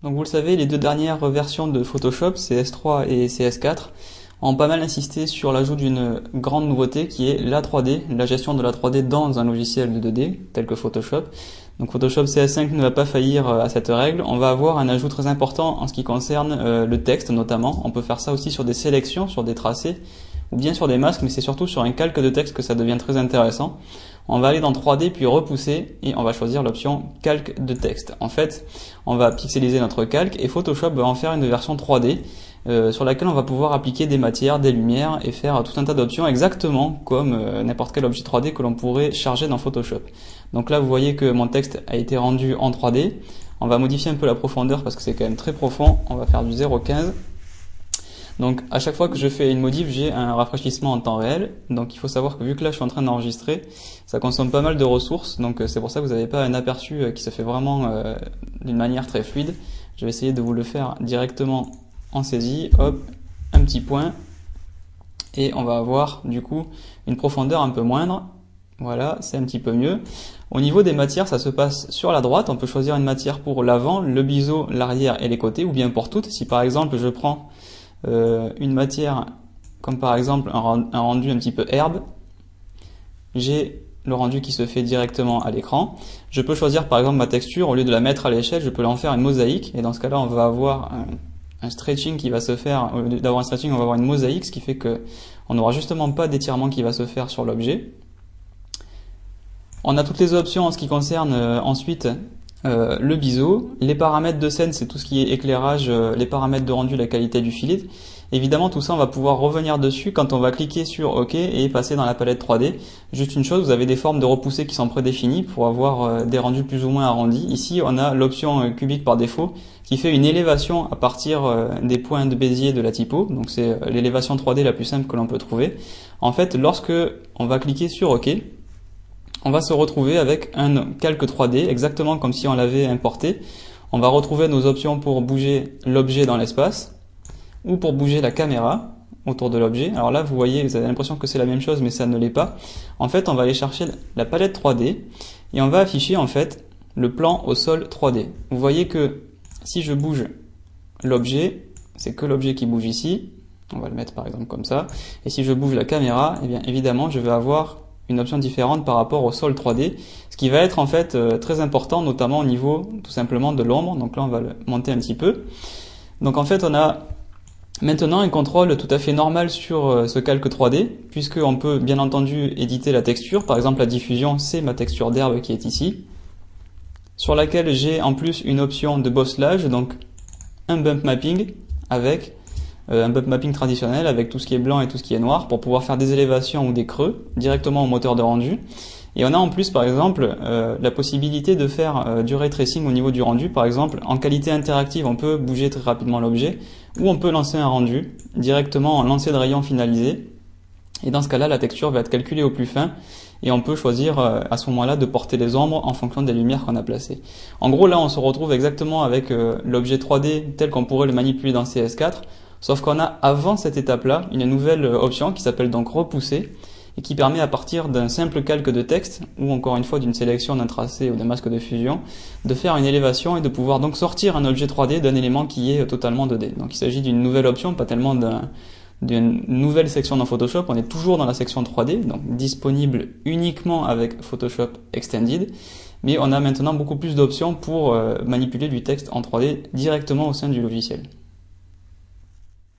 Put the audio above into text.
Donc vous le savez, les deux dernières versions de Photoshop, CS3 et CS4, ont pas mal insisté sur l'ajout d'une grande nouveauté qui est la 3D, la gestion de la 3D dans un logiciel de 2D tel que Photoshop. Donc Photoshop CS5 ne va pas faillir à cette règle. On va avoir un ajout très important en ce qui concerne le texte notamment. On peut faire ça aussi sur des sélections, sur des tracés ou bien sur des masques, mais c'est surtout sur un calque de texte que ça devient très intéressant. On va aller dans 3D puis repousser et on va choisir l'option calque de texte. En fait, on va pixeliser notre calque et Photoshop va en faire une version 3D sur laquelle on va pouvoir appliquer des matières, des lumières et faire tout un tas d'options exactement comme n'importe quel objet 3D que l'on pourrait charger dans Photoshop. Donc là, vous voyez que mon texte a été rendu en 3D. On va modifier un peu la profondeur parce que c'est quand même très profond. On va faire du 0,15. Donc à chaque fois que je fais une modif, j'ai un rafraîchissement en temps réel. Donc il faut savoir que vu que là je suis en train d'enregistrer, ça consomme pas mal de ressources. Donc c'est pour ça que vous n'avez pas un aperçu qui se fait vraiment d'une manière très fluide. Je vais essayer de vous le faire directement en saisie. Hop, un petit point. Et on va avoir du coup une profondeur un peu moindre. Voilà, c'est un petit peu mieux. Au niveau des matières, ça se passe sur la droite. On peut choisir une matière pour l'avant, le biseau, l'arrière et les côtés, ou bien pour toutes. Si par exemple je prends une matière comme par exemple un rendu un petit peu herbe, j'ai le rendu qui se fait directement à l'écran. Je peux choisir par exemple ma texture, au lieu de la mettre à l'échelle, je peux l'en faire une mosaïque, et dans ce cas-là on va avoir un stretching qui va se faire, au lieu d'avoir un stretching on va avoir une mosaïque, ce qui fait que on n'aura justement pas d'étirement qui va se faire sur l'objet. On a toutes les options en ce qui concerne ensuite le biseau. Les paramètres de scène, c'est tout ce qui est éclairage, les paramètres de rendu, la qualité du filet. Évidemment, tout ça, on va pouvoir revenir dessus quand on va cliquer sur OK et passer dans la palette 3D. Juste une chose, vous avez des formes de repoussés qui sont prédéfinies pour avoir des rendus plus ou moins arrondis. Ici, on a l'option cubique par défaut qui fait une élévation à partir des points de Bézier de la typo. Donc c'est l'élévation 3D la plus simple que l'on peut trouver. En fait, lorsque on va cliquer sur OK, on va se retrouver avec un calque 3D, exactement comme si on l'avait importé. On va retrouver nos options pour bouger l'objet dans l'espace, ou pour bouger la caméra autour de l'objet. Alors là, vous voyez, vous avez l'impression que c'est la même chose, mais ça ne l'est pas. En fait, on va aller chercher la palette 3D, et on va afficher en fait le plan au sol 3D. Vous voyez que si je bouge l'objet, c'est que l'objet qui bouge ici. On va le mettre par exemple comme ça. Et si je bouge la caméra, eh bien évidemment, je vais avoir une option différente par rapport au sol 3D, ce qui va être en fait très important, notamment au niveau tout simplement de l'ombre. Donc là on va le monter un petit peu. Donc en fait on a maintenant un contrôle tout à fait normal sur ce calque 3D, puisqu'on peut bien entendu éditer la texture. Par exemple la diffusion, c'est ma texture d'herbe qui est ici, sur laquelle j'ai en plus une option de bosselage, donc un bump mapping avec un bump mapping traditionnel avec tout ce qui est blanc et tout ce qui est noir pour pouvoir faire des élévations ou des creux directement au moteur de rendu. Et on a en plus par exemple la possibilité de faire du ray tracing au niveau du rendu. Par exemple en qualité interactive on peut bouger très rapidement l'objet, ou on peut lancer un rendu directement en lancer de rayon finalisé, et dans ce cas là la texture va être calculée au plus fin et on peut choisir à ce moment là de porter les ombres en fonction des lumières qu'on a placées. En gros là on se retrouve exactement avec l'objet 3D tel qu'on pourrait le manipuler dans CS4. Sauf qu'on a, avant cette étape-là, une nouvelle option qui s'appelle donc repousser, et qui permet à partir d'un simple calque de texte, ou encore une fois d'une sélection d'un tracé ou d'un masque de fusion, de faire une élévation et de pouvoir donc sortir un objet 3D d'un élément qui est totalement 2D. Donc il s'agit d'une nouvelle option, pas tellement d'une nouvelle section dans Photoshop. On est toujours dans la section 3D, donc disponible uniquement avec Photoshop Extended, mais on a maintenant beaucoup plus d'options pour manipuler du texte en 3D directement au sein du logiciel.